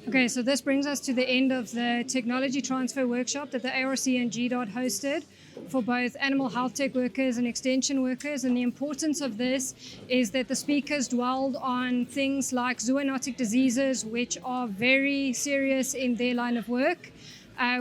Okay, so this brings us to the end of the technology transfer workshop that the ARC and GDARDE hosted for both animal health tech workers and extension workers. And the importance of this is that the speakers dwelled on things like zoonotic diseases, which are very serious in their line of work.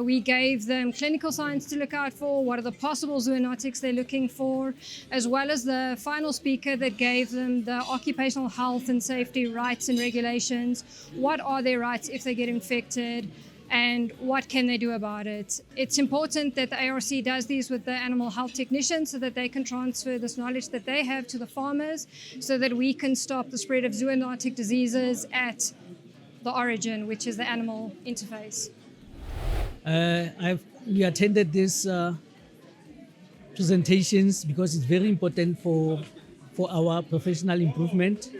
We gave them clinical signs to look out for, what are the possible zoonotics they're looking for, as well as the final speaker that gave them the occupational health and safety rights and regulations. What are their rights if they get infected, and what can they do about it? It's important that the ARC does these with the animal health technicians so that they can transfer this knowledge that they have to the farmers so that we can stop the spread of zoonotic diseases at the origin, which is the animal interface. We attended these presentations because it's very important for our professional improvement,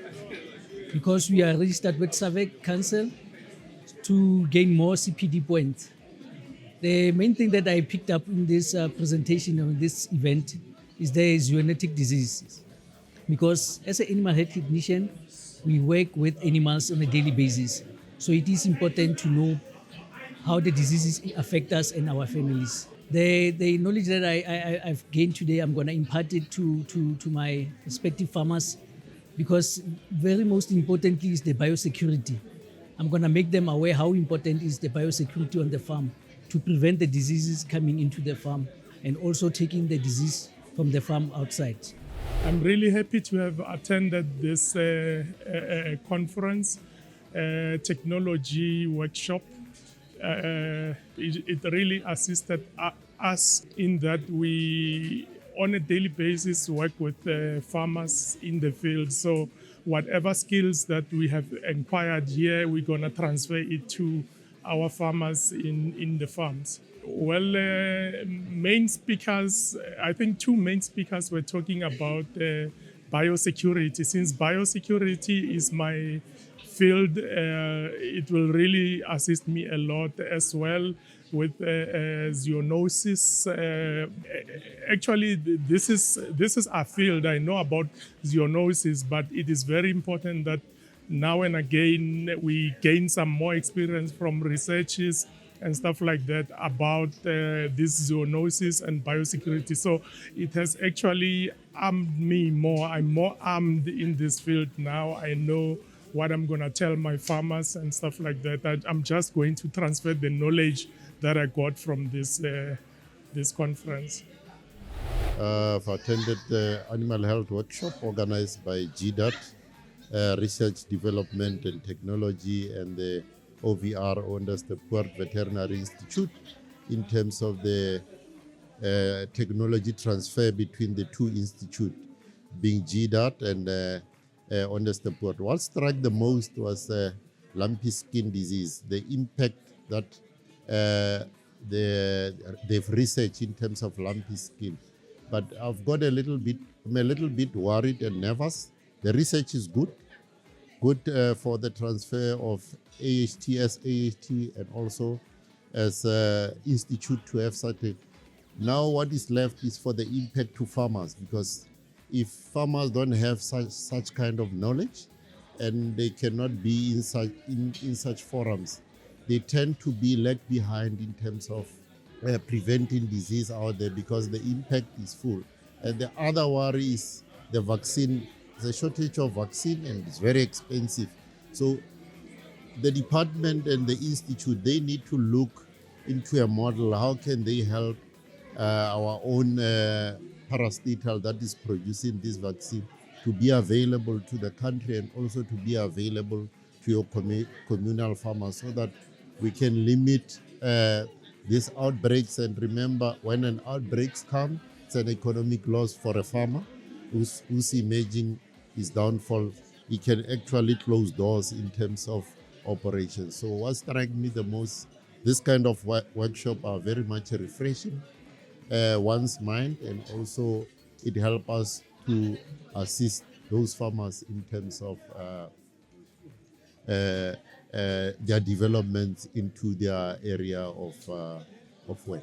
because we are registered with SAVEC Council to gain more CPD points. The main thing that I picked up in this presentation of this event is the zoonotic diseases, because as an animal health technician, we work with animals on a daily basis. So it is important to know how the diseases affect us and our families. The knowledge that I've gained today, I'm going to impart it to my respective farmers, because very most importantly is the biosecurity. I'm going to make them aware how important is the biosecurity on the farm to prevent the diseases coming into the farm and also taking the disease from the farm outside. I'm really happy to have attended this conference, technology workshop. It really assisted us in that we, on a daily basis, work with farmers in the field. So whatever skills that we have acquired here, we're going to transfer it to our farmers in the farms. Well, main speakers, I think two main speakers were talking about biosecurity. Since biosecurity is my field, it will really assist me a lot as well with zoonosis. Actually, this is a field. I know about zoonosis, but it is very important that now and again we gain some more experience from researchers and stuff like that about this zoonosis and biosecurity. So it has actually armed me more. I'm more armed in this field now. I know what I'm going to tell my farmers and stuff like that. I'm just going to transfer the knowledge that I got from this conference. I've attended the animal health workshop organized by GDARDE, Research, Development and Technology, and the OVR, Onderstepoort Veterinary Institute, in terms of the technology transfer between the two institutes, being GDARDE and Onderstepoort. What struck the most was lumpy skin disease, the impact that they've researched in terms of lumpy skin. But I'm a little bit worried and nervous. The research is good for the transfer of AHT as AHT and also as institute to have such a. Now what is left is for the impact to farmers, because if farmers don't have such kind of knowledge and they cannot be in such forums, they tend to be left behind in terms of preventing disease out there, because the impact is full. And the other worry is the vaccine. There's a shortage of vaccine and it's very expensive. So the department and the institute, they need to look into a model. How can they help our own parastatal that is producing this vaccine to be available to the country and also to be available to your communal farmers, so that we can limit these outbreaks. And remember, when an outbreak comes, it's an economic loss for a farmer who's imaging his downfall. He can actually close doors in terms of operations. So what struck me the most, this kind of workshop are very much refreshing one's mind, and also it helps us to assist those farmers in terms of their development into their area of work.